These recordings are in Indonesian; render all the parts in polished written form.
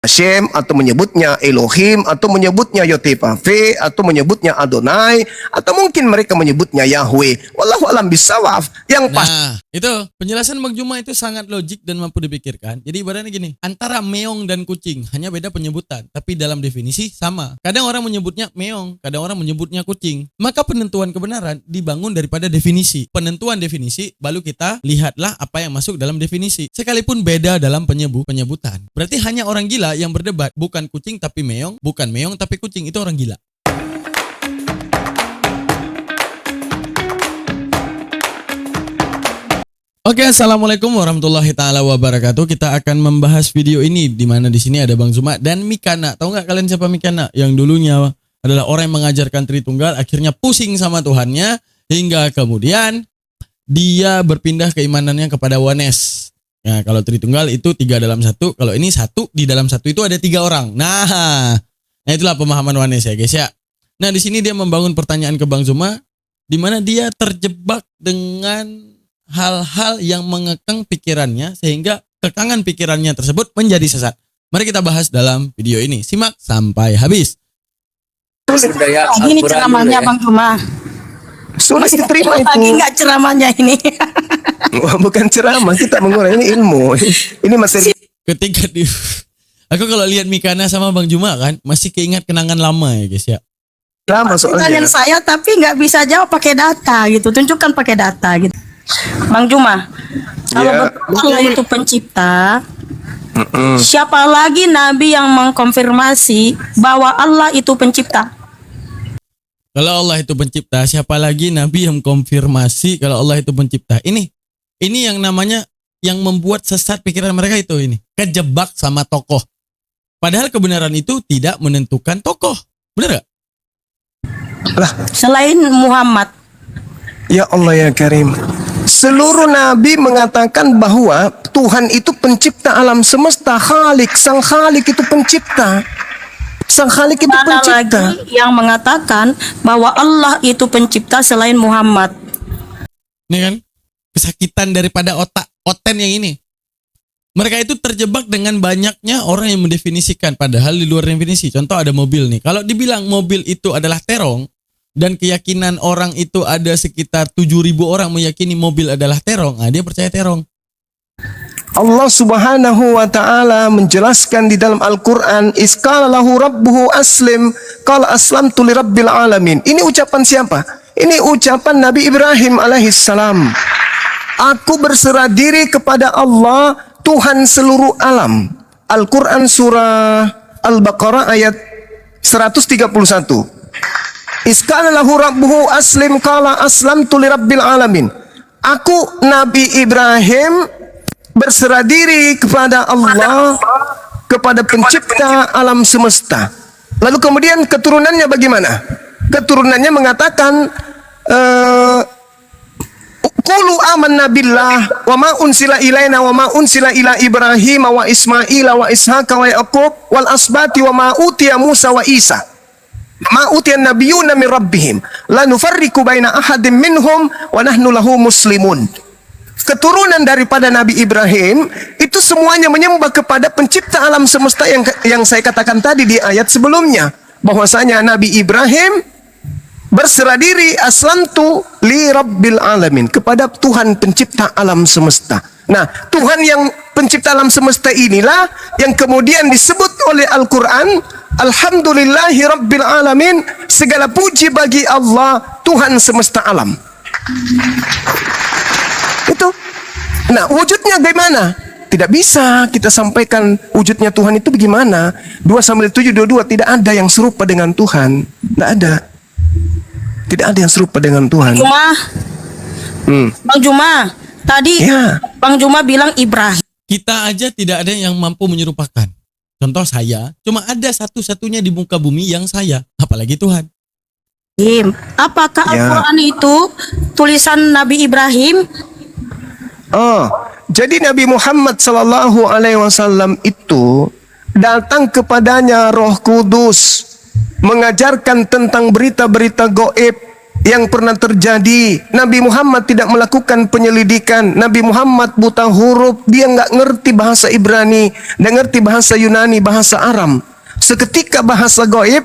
Hashem, atau menyebutnya Elohim, atau menyebutnya Yotevave, atau menyebutnya Adonai, atau mungkin mereka menyebutnya Yahweh. Wallahu alam bisawab. Yang pasti. Nah, itu penjelasan Bang Juma itu sangat logik dan mampu dipikirkan. Jadi ibaratnya gini, antara meong dan kucing hanya beda penyebutan, tapi dalam definisi sama. Kadang orang menyebutnya meong, kadang orang menyebutnya kucing. Maka penentuan kebenaran dibangun daripada definisi. Penentuan definisi, baru kita lihatlah apa yang masuk dalam definisi. Sekalipun beda dalam penyebutan. Berarti hanya orang gila yang berdebat, bukan kucing tapi meong, bukan meong tapi kucing, itu orang gila. Oke, assalamualaikum warahmatullahi taala wabarakatuh. Kita akan membahas video ini di mana di sini ada Bang Zuma dan Mikana. Tahu nggak kalian siapa Mikana? Yang dulunya adalah orang yang mengajarkan Tritunggal, akhirnya pusing sama Tuhannya hingga kemudian dia berpindah keimanannya kepada Oneness. Nah, kalau Tritunggal itu 3 dalam 1, kalau ini 1 di dalam 1 itu ada 3 orang. Nah itulah pemahaman Oneness ya guys ya. Nah di sini dia membangun pertanyaan ke Bang Zuma, di mana dia terjebak dengan hal-hal yang mengekang pikirannya sehingga kekangan pikirannya tersebut menjadi sesat. Mari kita bahas dalam video ini. Simak sampai habis. Ini ceramahnya Bang Zuma. Sulit diterima itu. Lagi nggak ceramahnya ini. Wah, bukan ceramah, kita mengurai ini ilmu. Ini materi. Ketika aku kalau lihat Mikana sama Bang Juma kan masih keingat kenangan lama ya guys ya. Lama Pertanyaan soalnya. saya tapi nggak bisa jawab pakai data gitu. Tunjukkan pakai data gitu. Bang Juma, kalau Ya. betul Allah itu pencipta, siapa lagi nabi yang mengkonfirmasi bahwa Allah itu pencipta? Kalau Allah itu pencipta, siapa lagi nabi yang konfirmasi kalau Allah itu pencipta? Ini yang namanya yang membuat sesat pikiran mereka itu ini. Kejebak sama tokoh. Padahal kebenaran itu tidak menentukan tokoh. Benar gak? Lah, Selain Muhammad. ya Allah ya Karim. Seluruh nabi mengatakan bahwa Tuhan itu pencipta alam semesta, Khalik, sang Khalik itu pencipta. Sang Khalik itu Mana pencipta. lagi yang mengatakan bahwa Allah itu pencipta selain Muhammad? Ini kan kesakitan daripada oten yang ini. Mereka itu terjebak dengan banyaknya orang yang mendefinisikan padahal di luar definisi. Contoh ada mobil nih. Kalau dibilang mobil itu adalah terong dan keyakinan orang itu ada sekitar 7.000 orang meyakini mobil adalah terong, nah dia percaya terong. Allah Subhanahu wa taala menjelaskan di dalam Al-Qur'an, "Isqala lahu rabbuhu aslim, qala aslamtu lirabbil alamin." Ini ucapan siapa? Ini ucapan Nabi Ibrahim alaihissalam. Aku berserah diri kepada Allah, Tuhan seluruh alam. Al-Qur'an surah Al-Baqarah ayat 131. Isqala lahu rabbuhu aslim, qala aslamtu lirabbil alamin. Aku Nabi Ibrahim berserah diri kepada Allah, kepada pencipta alam semesta. Lalu kemudian keturunannya bagaimana? Keturunannya mengatakan qulu amanna billah wa ma unsila ilaina wa ma unsila ila Ibrahim wa Ismail wa Ishaq wa Yaqub wal asbati wa ma utiya Musa wa Isa ma utiya nabiyuna min rabbihim la nufarriqu baina ahadin minhum wa nahnu lahu muslimun. Keturunan daripada Nabi Ibrahim itu semuanya menyembah kepada pencipta alam semesta yang saya katakan tadi di ayat sebelumnya, bahwasanya Nabi Ibrahim berserah diri aslamtu li rabbil alamin, kepada Tuhan pencipta alam semesta. Nah, Tuhan yang pencipta alam semesta inilah yang kemudian disebut oleh Al-Qur'an, alhamdulillahi rabbil alamin, segala puji bagi Allah Tuhan semesta alam. Itu. Nah, wujudnya bagaimana? Tidak bisa kita sampaikan wujudnya Tuhan itu bagaimana. 2 Samuel 7:22, tidak ada yang serupa dengan Tuhan. Tidak ada. Tidak ada yang serupa dengan Tuhan. Bang Juma, tadi Ya. Bang Juma bilang Ibrahim. Kita aja tidak ada yang mampu menyerupakan. Contoh saya, cuma ada satu-satunya di muka bumi yang saya, apalagi Tuhan. Apakah Ya. Al-Quran itu tulisan Nabi Ibrahim? Oh, jadi Nabi Muhammad sallallahu alaihi wasallam itu datang kepadanya Roh Kudus mengajarkan tentang berita-berita gaib yang pernah terjadi. Nabi Muhammad tidak melakukan penyelidikan. Nabi Muhammad buta huruf, dia nggak ngerti bahasa Ibrani, nggak ngerti bahasa Yunani, bahasa Aram. Seketika bahasa goib,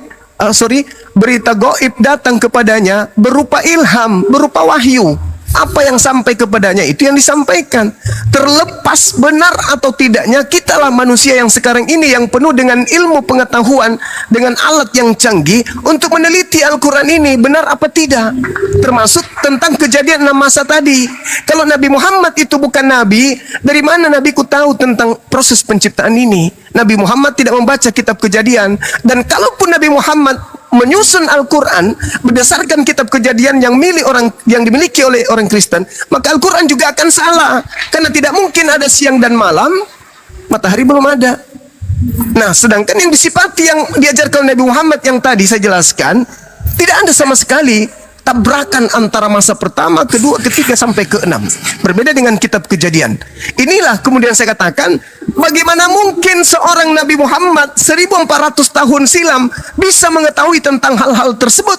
berita goib datang kepadanya berupa ilham, berupa wahyu. Apa yang sampai kepadanya itu yang disampaikan. Terlepas benar atau tidaknya, kitalah manusia yang sekarang ini yang penuh dengan ilmu pengetahuan, dengan alat yang canggih untuk meneliti Al-Quran ini benar apa tidak. Termasuk tentang kejadian 6 masa tadi. Kalau Nabi Muhammad itu bukan Nabi, dari mana Nabi ku tahu tentang proses penciptaan ini? Nabi Muhammad tidak membaca kitab Kejadian. Dan kalaupun Nabi Muhammad menyusun Al-Quran berdasarkan kitab Kejadian yang dimiliki oleh orang Kristen, maka Al-Quran juga akan salah, karena tidak mungkin ada siang dan malam, matahari belum ada. Nah, sedangkan yang disifati, yang diajarkan oleh Nabi Muhammad yang tadi saya jelaskan, tidak ada sama sekali tabrakan antara masa pertama, kedua, ketiga sampai keenam. Berbeda dengan kitab Kejadian. Inilah kemudian saya katakan, bagaimana mungkin seorang Nabi Muhammad 1400 tahun silam bisa mengetahui tentang hal-hal tersebut,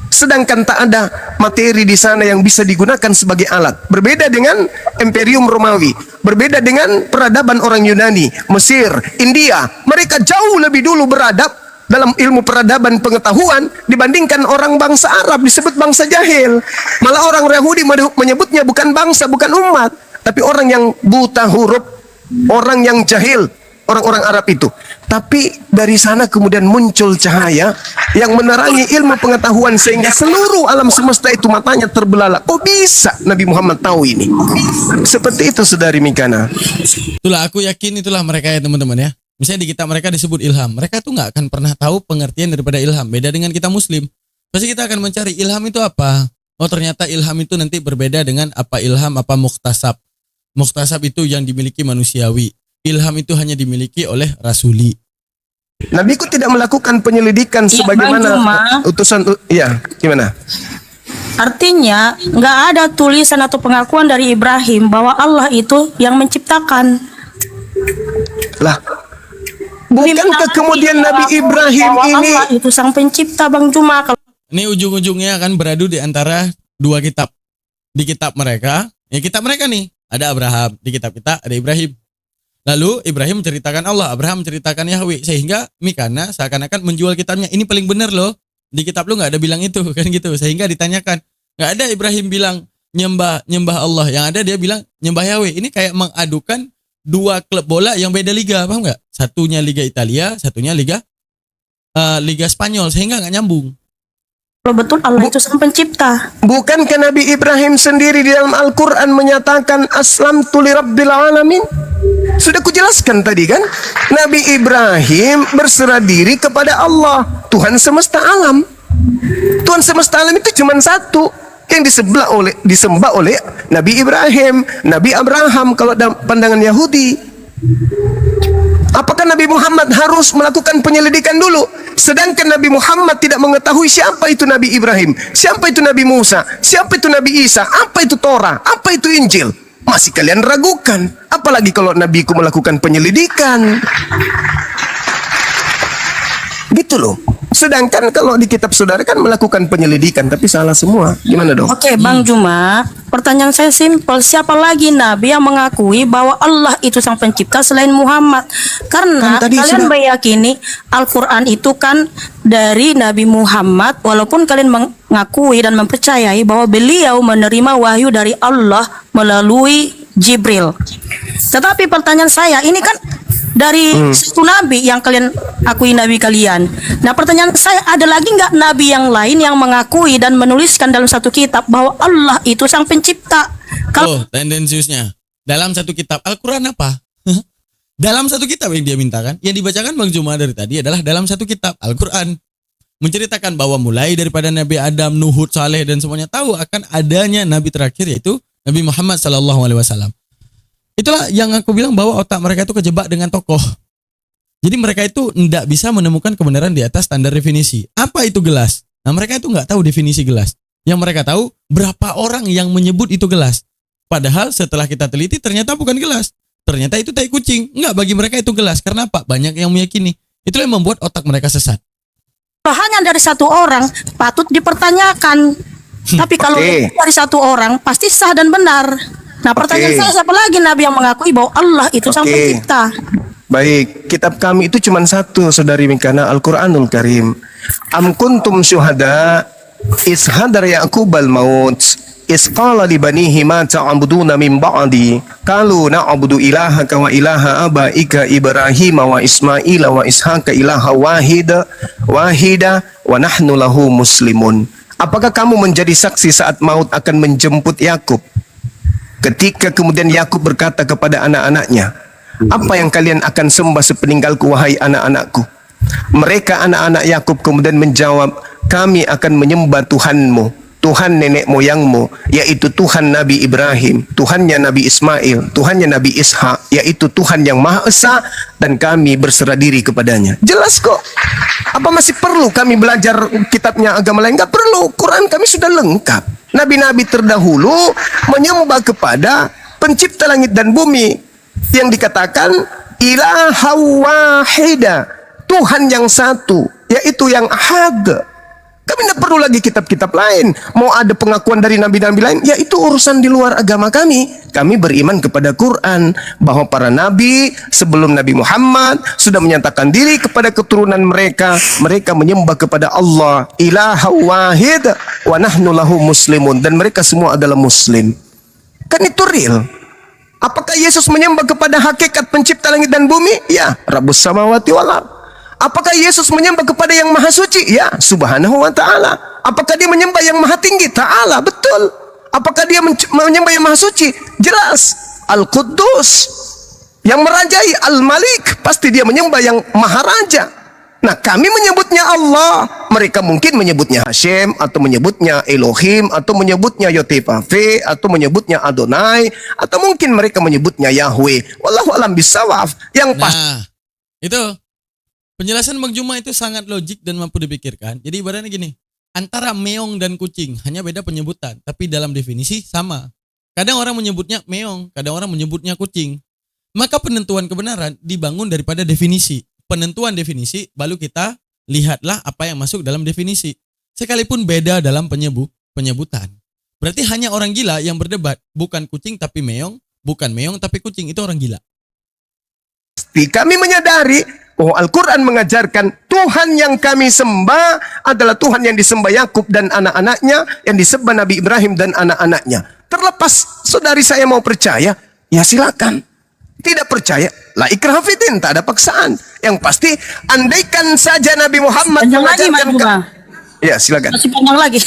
sedangkan tak ada materi di sana yang bisa digunakan sebagai alat. Berbeda dengan Imperium Romawi, berbeda dengan peradaban orang Yunani, Mesir, India. Mereka jauh lebih dulu beradab dalam ilmu peradaban pengetahuan dibandingkan orang bangsa Arab, disebut bangsa jahil. Malah orang Yahudi menyebutnya bukan bangsa, bukan umat, tapi orang yang buta huruf, orang yang jahil, orang-orang Arab itu. Tapi dari sana kemudian muncul cahaya yang menerangi ilmu pengetahuan sehingga seluruh alam semesta itu matanya terbelalak. Oh, bisa Nabi Muhammad tahu ini? Seperti itu, Saudari Mikana. Itulah aku yakin, itulah mereka ya teman-teman ya. Misalnya di kitab mereka disebut ilham, mereka tuh nggak akan pernah tahu pengertian daripada ilham. Beda dengan kita Muslim, pasti kita akan mencari ilham itu apa. Oh, ternyata ilham itu nanti berbeda dengan apa ilham, apa muktasab. Muktasab itu yang dimiliki manusiawi. Ilham itu hanya dimiliki oleh rasuli. Nabi ku tidak melakukan penyelidikan sebagaimana utusan. Ya, gimana? Artinya nggak ada tulisan atau pengakuan dari Ibrahim bahwa Allah itu yang menciptakan. Lah, bukankah kemudian Nabi Ibrahim ini Allah itu sang pencipta, Bang Juma? Ini ujung-ujungnya akan beradu di antara dua kitab. Di kitab mereka, ya kitab mereka nih, ada Abraham, di kitab kita ada Ibrahim. Lalu Ibrahim menceritakan Allah, Abraham menceritakan Yahweh, sehingga Mikana seakan-akan menjual kitabnya. Ini paling benar loh, di kitab lu nggak ada bilang itu, kan gitu. Sehingga ditanyakan, nggak ada Ibrahim bilang nyembah Allah, yang ada dia bilang nyembah Yahweh. Ini kayak mengadukan dua klub bola yang beda liga, paham nggak? Satunya Liga Italia, satunya Liga Spanyol, sehingga nggak nyambung. Kalau betul Allah itu sang pencipta. Bukankah Nabi Ibrahim sendiri di dalam Al-Quran menyatakan aslamtu li rabbil alamin? Sudah kujelaskan tadi kan? Nabi Ibrahim berserah diri kepada Allah, Tuhan semesta alam. Tuhan semesta alam itu cuma satu, yang disembah oleh Nabi Ibrahim, Nabi Abraham kalau dalam pandangan Yahudi. Apakah Nabi Muhammad harus melakukan penyelidikan dulu? Sedangkan Nabi Muhammad tidak mengetahui siapa itu Nabi Ibrahim, siapa itu Nabi Musa, siapa itu Nabi Isa, apa itu Torah, apa itu Injil. Masih kalian ragukan. Apalagi kalau Nabiku melakukan penyelidikan. Gitu loh. Sedangkan kalau di kitab saudara kan melakukan penyelidikan, tapi salah semua. Gimana dong? Oke, Bang Juma, pertanyaan saya simpel. Siapa lagi Nabi yang mengakui bahwa Allah itu sang pencipta selain Muhammad? Karena Kan tadi kalian sudah- meyakini Al-Quran itu kan dari Nabi Muhammad, walaupun kalian mengakui dan mempercayai bahwa beliau menerima wahyu dari Allah melalui Jibril. Tetapi pertanyaan saya, ini kan dari satu nabi yang kalian akui nabi kalian. Nah, pertanyaan saya, ada lagi nggak nabi yang lain yang mengakui dan menuliskan dalam satu kitab bahwa Allah itu sang pencipta? Kalau Oh, tendensiusnya. Dalam satu kitab Al-Quran apa? Dalam satu kitab yang dia mintakan, yang dibacakan Bang Juma dari tadi adalah dalam satu kitab Al-Quran. Menceritakan bahwa mulai daripada Nabi Adam, Nuh, Saleh dan semuanya tahu akan adanya nabi terakhir yaitu Nabi Muhammad SAW. Itulah yang aku bilang bahwa otak mereka itu kejebak dengan tokoh. Jadi mereka itu tidak bisa menemukan kebenaran di atas standar definisi. Apa itu gelas? Nah, mereka itu nggak tahu definisi gelas. Yang mereka tahu berapa orang yang menyebut itu gelas. Padahal setelah kita teliti ternyata bukan gelas. Ternyata itu tai kucing. Enggak, bagi mereka itu gelas. Karena apa? Banyak yang meyakini. Itulah yang membuat otak mereka sesat. hanya dari satu orang, patut dipertanyakan. Tapi kalau Oke. dari satu orang pasti sah dan benar. Nah, pertanyaan Oke. saya, siapa lagi nabi yang mengakui bahwa Allah itu sang Oke. pencipta? Baik, kitab kami itu cuma satu, Saudari Mikana, Al-Quranul Karim. Am kuntum syuhada is hadar Ya'qubal maut is qala li banihi ma ta'buduna min ba'di qalu na'budu ilahaka wa ilaha abaika Ibrahim wa Ismail wa Ishaqa ilaha wahida wa nahnu lahu muslimun. Apakah kamu menjadi saksi saat maut akan menjemput Yakub? Ketika kemudian Yakub berkata kepada anak-anaknya, apa yang kalian akan sembah sepeninggalku wahai anak-anakku? Mereka anak-anak Yakub kemudian menjawab, kami akan menyembah Tuhanmu, Tuhan nenek moyangmu, yaitu Tuhan Nabi Ibrahim, Tuhannya Nabi Ismail, Tuhannya Nabi Ishak, yaitu Tuhan yang Maha Esa, dan kami berserah diri kepadanya. Jelas kok. Apa masih perlu kami belajar kitabnya agama lain? Enggak perlu. Quran kami sudah lengkap. Nabi-nabi terdahulu menyembah kepada pencipta langit dan bumi yang dikatakan ilaha wahida, Tuhan yang satu, yaitu yang ahad. Kami tidak perlu lagi kitab-kitab lain. Mau ada pengakuan dari nabi-nabi lain, ya itu urusan di luar agama kami. Kami beriman kepada Quran, bahwa para nabi sebelum Nabi Muhammad sudah menyatakan diri kepada keturunan mereka. Mereka menyembah kepada Allah, ilaha wahid, wa nahnu lahu muslimun. Dan mereka semua adalah muslim. Kan itu real. Apakah Yesus menyembah kepada hakikat pencipta langit dan bumi? Ya, Rabbus samawati wal ardh. Apakah Yesus menyembah kepada yang maha suci? Ya, subhanahu wa ta'ala. Apakah dia menyembah yang maha tinggi? Ta'ala, betul. Apakah dia menyembah yang maha suci? Jelas. Al-Quddus, yang merajai. Al-Malik, pasti dia menyembah yang maha raja. Nah, kami menyebutnya Allah. Mereka mungkin menyebutnya Hashem, atau menyebutnya Elohim, atau menyebutnya Yotepafe, atau menyebutnya Adonai, atau mungkin mereka menyebutnya Yahweh. Wallahu alam bisawab. Yang pasti. Nah, itu penjelasan Bang Juma itu sangat logik dan mampu dipikirkan. Jadi ibaratnya gini, antara meong dan kucing hanya beda penyebutan, tapi dalam definisi sama. Kadang orang menyebutnya meong, kadang orang menyebutnya kucing. Maka penentuan kebenaran dibangun daripada definisi. Penentuan definisi, baru kita lihatlah apa yang masuk dalam definisi. Sekalipun beda dalam penyebutan. Berarti hanya orang gila yang berdebat, bukan kucing tapi meong, bukan meong tapi kucing, itu orang gila. Kami menyadari bahwa Al-Quran mengajarkan Tuhan yang kami sembah adalah Tuhan yang disembah Yakub dan anak-anaknya, yang disembah Nabi Ibrahim dan anak-anaknya. Terlepas saudari saya mau percaya, ya silakan. Tidak percaya, la ikraha fiddin, tak ada paksaan. Yang pasti, andaikan saja Nabi Muhammad Panjang lagi, Bang Juma. Ya, silakan. Masih panjang lagi.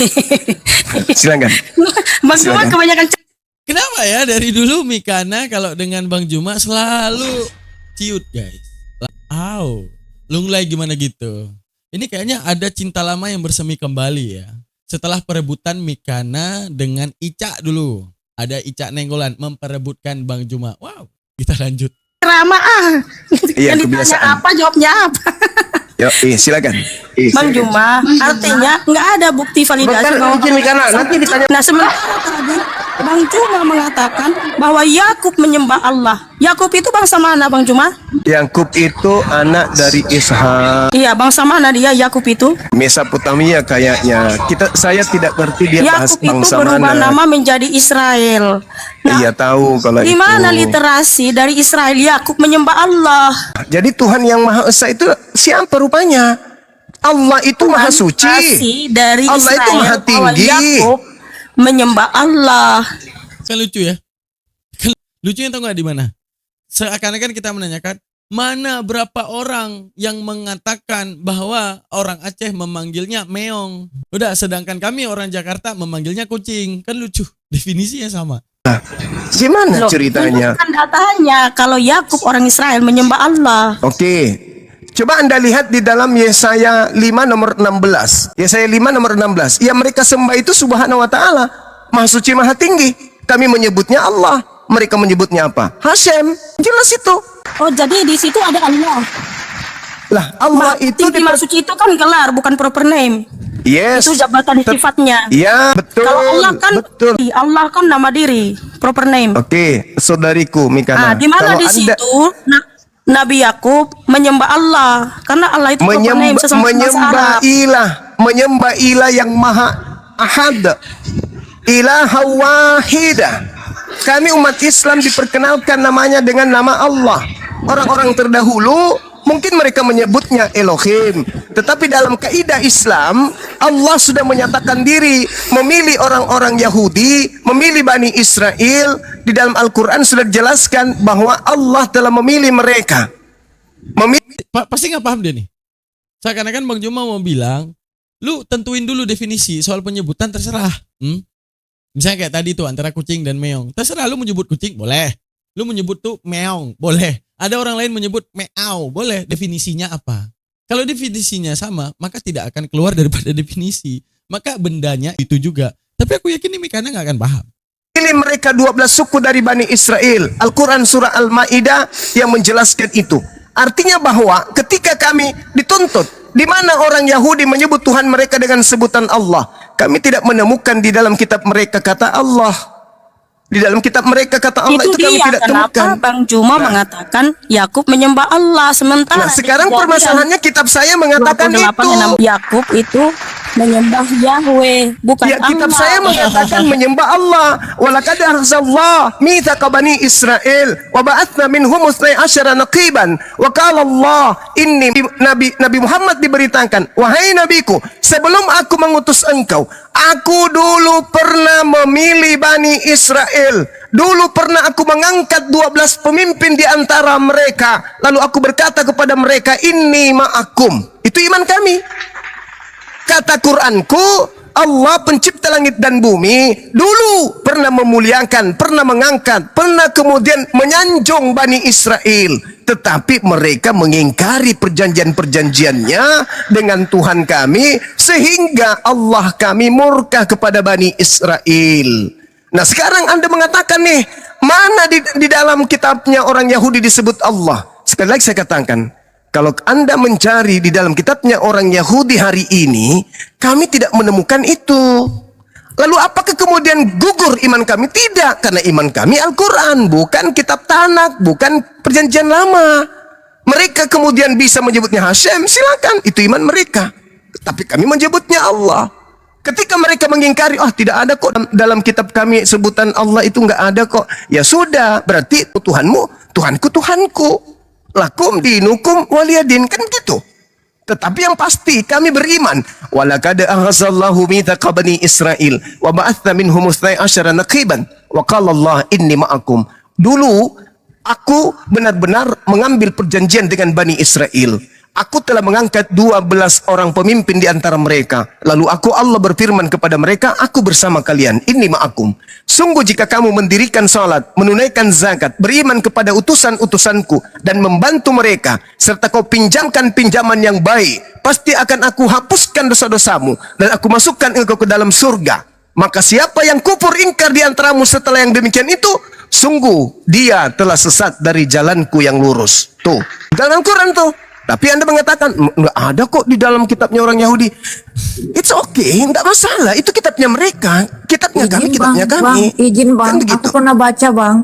Silakan. Bang Juma Silakan. kebanyakan Kenapa ya dari dulu Mikana kalau dengan Bang Juma selalu ciut guys. Lunglai gimana gitu. Ini kayaknya ada cinta lama yang bersemi kembali ya. Setelah perebutan Mikana dengan Ica dulu. Ada Ica Nenggolan memperebutkan Bang Juma. Wow, kita lanjut. ceramah Iya, yang ditanya kebiasaan. apa jawabnya apa. Ya, silakan. Bang Juma, artinya nggak ada bukti validasi bahwa nanti ditanya. Nah, sementara tadi Bang Juma mengatakan bahwa Yakub menyembah Allah. Yakub itu bangsa mana, Bang Juma? Yakub itu anak dari Ishak. Iya, bangsa mana dia Yakub itu? Mesopotamia kayaknya. Saya tidak ngerti dia bahas Yakub itu bangsa berubah mana. nama menjadi Israel. Nah, Iya tahu kalau di itu. mana literasi dari Israel Yakub menyembah Allah? Jadi Tuhan yang Maha Esa itu siapa rupanya? Allah itu Maha Suci. Literasi dari Allah Israel itu Maha bahwa Tinggi. Yakub menyembah Allah. Kan lucu ya. Kan lucunya tahu nggak di mana? Seakan-akan kita menanyakan mana berapa orang yang mengatakan bahwa orang Aceh memanggilnya meong. Udah, sedangkan kami orang Jakarta memanggilnya kucing. Kan lucu, definisinya sama. Gimana Loh, ceritanya? tunjukkan datanya kalau Yakub orang Israel menyembah Allah. Oke. Coba Anda lihat di dalam Yesaya 5 nomor 16. Yesaya 5 nomor 16. Ya, mereka sembah itu subhanahu wa ta'ala, Maha Suci Maha Tinggi. Kami menyebutnya Allah. Mereka menyebutnya apa? Hashem. Jelas itu. Oh, jadi di situ ada Allah. Lah, Allah itu Tinggi Maha Suci itu kan gelar, bukan proper name. Yes. Itu jabatan sifatnya. Iya, betul. Kalau Allah kan betul. Allah kan nama diri, proper name. Oke, saudariku Mikana. Di mana Kalau di Anda situ Nabi Yakub menyembah Allah karena Allah itu proper name sesama bahasa Arab. menyembah ilah yang maha ahad, ilaha wahidah. Kami umat Islam diperkenalkan namanya dengan nama Allah. Orang-orang terdahulu mungkin mereka menyebutnya Elohim, tetapi dalam kaidah Islam Allah sudah menyatakan diri memilih orang-orang Yahudi, memilih Bani Israel. Di dalam Al-Quran sudah dijelaskan bahwa Allah telah memilih mereka. Pasti nggak paham dia nih. Seakan-akan Bang Juma mau bilang, lu tentuin dulu definisi soal penyebutan terserah. Misalnya kayak tadi tuh antara kucing dan meong. Terserah lu menyebut kucing boleh. Lu menyebut tuh meong boleh. Ada orang lain menyebut meow boleh. Definisinya apa? Kalau definisinya sama, maka tidak akan keluar daripada definisi. Maka bendanya itu juga. Tapi aku yakin ini Mikana nggak akan paham. Pilih mereka 12 suku dari Bani Israel. Al-Quran surah Al-Ma'idah yang menjelaskan itu. Artinya bahwa ketika kami dituntut, di mana orang Yahudi menyebut Tuhan mereka dengan sebutan Allah, kami tidak menemukan di dalam kitab mereka kata Allah. Di dalam kitab mereka kata Allah itu kami tidak temukan. Kenapa Bang Juma mengatakan Yakub menyembah Allah sementara sekarang permasalahannya kitab saya mengatakan itu. Yakub itu menyembah Yahweh, bukan ya, kitab Allah. saya mengatakan menyembah Allah. Walaqad akhadallahu mitsaqa bani Israil wa ba'atsna minhum 12 naqiban wa qala Allah inni Nabi Muhammad diberitakan, wahai nabiku, sebelum aku mengutus engkau, aku dulu pernah memilih Bani Israel. Dulu pernah aku mengangkat 12 pemimpin di antara mereka. Lalu aku berkata kepada mereka, inni ma'akum. Itu iman kami. Kata Quranku, Allah pencipta langit dan bumi dulu pernah memuliakan, pernah mengangkat, pernah kemudian menyanjung Bani Israel. Tetapi mereka mengingkari perjanjian-perjanjiannya dengan Tuhan kami, sehingga Allah kami murka kepada Bani Israel. Nah sekarang Anda mengatakan nih, mana di dalam kitabnya orang Yahudi disebut Allah? Sekali lagi saya katakan, kalau Anda mencari di dalam kitabnya orang Yahudi hari ini, kami tidak menemukan itu. Lalu apakah kemudian gugur iman kami? Tidak, karena iman kami Al-Quran, bukan kitab Tanakh, bukan perjanjian lama. Mereka kemudian bisa menyebutnya Hashem, silakan, itu iman mereka. Tapi kami menyebutnya Allah. Ketika mereka mengingkari, tidak ada kok dalam kitab kami sebutan Allah itu nggak ada kok. Ya sudah, berarti Tuhanmu, Tuhanku, Tuhanku. Lakum dinukum waliyadin, kan gitu. Tetapi yang pasti kami beriman. Walaqad akhadallahu mitsaqa bani Israil wa ba'atsna minhum 12 naqiban wa qala Allah inni ma'akum. Dulu aku benar-benar mengambil perjanjian dengan Bani Israel. Aku telah mengangkat 12 orang pemimpin di antara mereka. Lalu Allah berfirman kepada mereka, aku bersama kalian, inni ma'akum. Sungguh jika kamu mendirikan salat, menunaikan zakat, beriman kepada utusan-utusanku, dan membantu mereka, serta kau pinjamkan pinjaman yang baik, pasti akan aku hapuskan dosa-dosamu, dan aku masukkan engkau ke dalam surga. Maka siapa yang kufur ingkar di antaramu setelah yang demikian itu, sungguh dia telah sesat dari jalanku yang lurus. Tuh, dalam Quran tuh. Tapi Anda mengatakan, nggak ada kok di dalam kitabnya orang Yahudi. It's okay, nggak masalah. Itu kitabnya mereka. Kitabnya kami, kitabnya kami. Bang, izin bang, Kan aku pernah baca bang.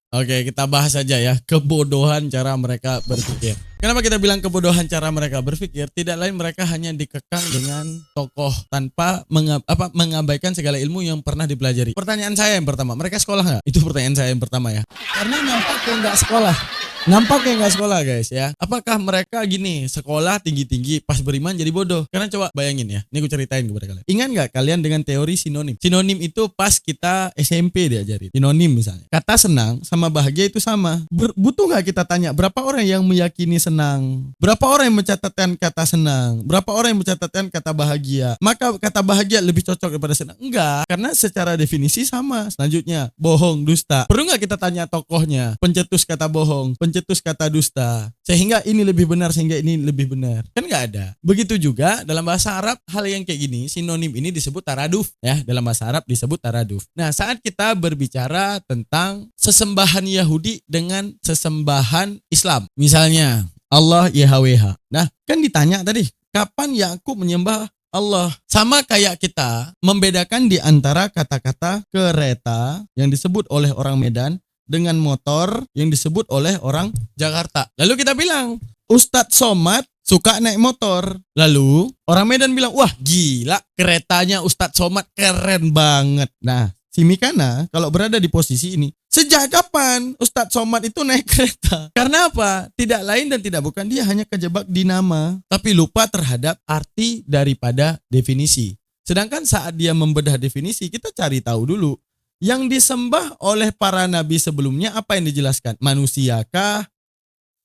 Oke, kita bahas saja ya kebodohan cara mereka berpikir. Kenapa kita bilang kebodohan cara mereka berpikir? Tidak lain mereka hanya dikekang dengan tokoh tanpa mengabaikan segala ilmu yang pernah dipelajari. Pertanyaan saya yang pertama, mereka sekolah nggak? Itu pertanyaan saya yang pertama ya. Karena nampak kayak nggak sekolah. Nampak kayak nggak sekolah guys ya. Apakah mereka gini sekolah tinggi-tinggi pas beriman jadi bodoh? Karena coba bayangin ya. Ini gue ceritain kepada kalian. Ingat nggak kalian dengan teori sinonim? Sinonim itu pas kita SMP diajarin. Sinonim misalnya. Kata senang sama bahagia itu sama. Butuh nggak kita tanya berapa orang yang meyakini senang? Berapa orang yang mencatatkan kata senang? Berapa orang yang mencatatkan kata bahagia? Maka kata bahagia lebih cocok daripada senang? Enggak. Karena secara definisi sama. Selanjutnya bohong, dusta. Perlu nggak kita tanya tokohnya? Pencetus kata bohong, pencetus kata dusta, sehingga ini lebih benar, sehingga ini lebih benar, kan nggak ada. Begitu juga dalam bahasa Arab hal yang kayak gini, sinonim ini disebut taraduf ya, dalam bahasa Arab disebut taraduf. Nah saat kita berbicara tentang sesembahan Yahudi dengan sesembahan Islam, misalnya Allah YHWH, nah kan ditanya tadi kapan Yakub menyembah Allah. Sama kayak kita membedakan di antara kata-kata kereta yang disebut oleh orang Medan dengan motor yang disebut oleh orang Jakarta. Lalu kita bilang, Ustadz Somad suka naik motor. Lalu orang Medan bilang, wah gila keretanya Ustadz Somad keren banget. Nah, si Mikana kalau berada di posisi ini, sejak kapan Ustadz Somad itu naik kereta? Karena apa? Tidak lain dan tidak bukan, dia hanya kejebak di nama, tapi lupa terhadap arti daripada definisi. Sedangkan saat dia membedah definisi, kita cari tahu dulu. Yang disembah oleh para nabi sebelumnya apa yang dijelaskan? Manusiakah?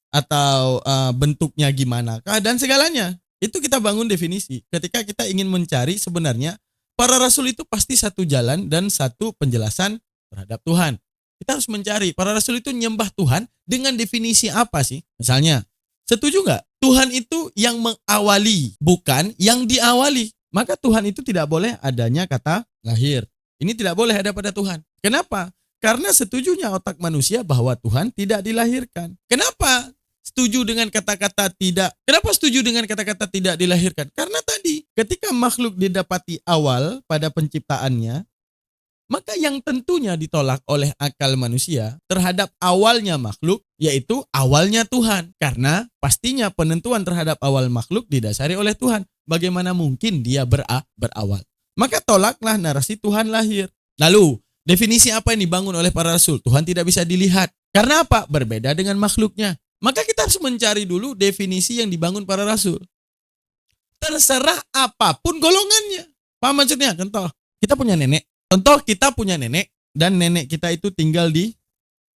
Atau bentuknya gimana kah? Dan segalanya. Itu kita bangun definisi. Ketika kita ingin mencari sebenarnya, para rasul itu pasti satu jalan dan satu penjelasan terhadap Tuhan. Kita harus mencari, para rasul itu nyembah Tuhan dengan definisi apa sih? Misalnya, setuju nggak? Tuhan itu yang mengawali, bukan yang diawali. Maka Tuhan itu tidak boleh adanya kata lahir. Ini tidak boleh ada pada Tuhan. Kenapa? Karena setujunya otak manusia bahwa Tuhan tidak dilahirkan. Kenapa setuju dengan kata-kata tidak? Kenapa setuju dengan kata-kata tidak dilahirkan? Karena tadi ketika makhluk didapati awal pada penciptaannya, maka yang tentunya ditolak oleh akal manusia terhadap awalnya makhluk, yaitu awalnya Tuhan. Karena pastinya penentuan terhadap awal makhluk didasari oleh Tuhan. Bagaimana mungkin dia berawal? Maka tolaklah narasi Tuhan lahir. Lalu, definisi apa yang dibangun oleh para rasul? Tuhan tidak bisa dilihat. Karena apa? Berbeda dengan makhluknya. Maka kita harus mencari dulu definisi yang dibangun para rasul. Terserah apapun golongannya. Paham maksudnya? Contoh, kita punya nenek. Contoh, kita punya nenek. Dan nenek kita itu tinggal di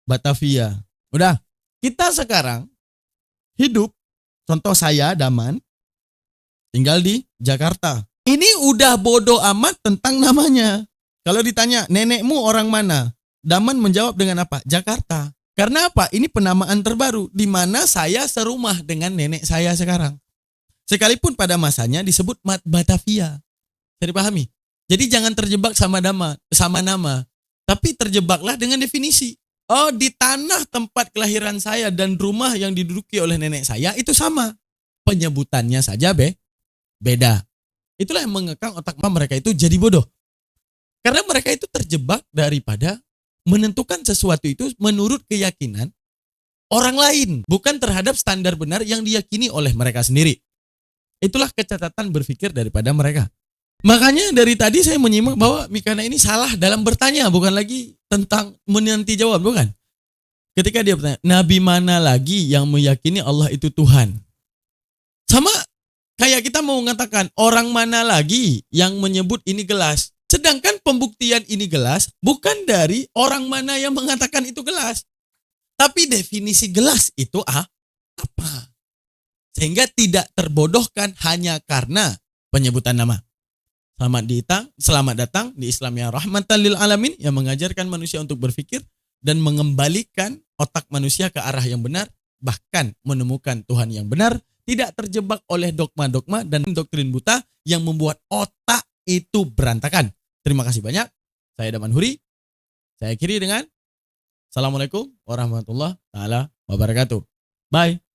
Batavia. Udah, kita sekarang hidup. Contoh saya, Daman, tinggal di Jakarta. Ini udah bodoh amat tentang namanya. Kalau ditanya, nenekmu orang mana? Daman menjawab dengan apa? Jakarta. Karena apa? Ini penamaan terbaru di mana saya serumah dengan nenek saya sekarang. Sekalipun pada masanya disebut Batavia. Bisa dipahami? Jadi jangan terjebak sama nama, tapi terjebaklah dengan definisi. Oh, di tanah tempat kelahiran saya dan rumah yang diduduki oleh nenek saya itu sama. Penyebutannya saja beda. Itulah yang mengekang otak mereka itu jadi bodoh. Karena mereka itu terjebak daripada menentukan sesuatu itu menurut keyakinan orang lain, bukan terhadap standar benar yang diyakini oleh mereka sendiri. Itulah kecacatan berpikir daripada mereka. Makanya dari tadi saya menyimak bahwa Mikana ini salah dalam bertanya, bukan lagi tentang menanti jawab, bukan. Ketika dia bertanya, nabi mana lagi yang meyakini Allah itu Tuhan? Sama kayak kita mau mengatakan orang mana lagi yang menyebut ini gelas. Sedangkan pembuktian ini gelas bukan dari orang mana yang mengatakan itu gelas. Tapi definisi gelas itu apa? Sehingga tidak terbodohkan hanya karena penyebutan nama. Selamat datang di Islam yang rahmatan lil alamin, yang mengajarkan manusia untuk berpikir dan mengembalikan otak manusia ke arah yang benar, bahkan menemukan Tuhan yang benar, tidak terjebak oleh dogma-dogma dan doktrin buta yang membuat otak itu berantakan. Terima kasih banyak. Saya Daman Huri. Saya akhiri dengan Assalamualaikum warahmatullahi wabarakatuh. Bye.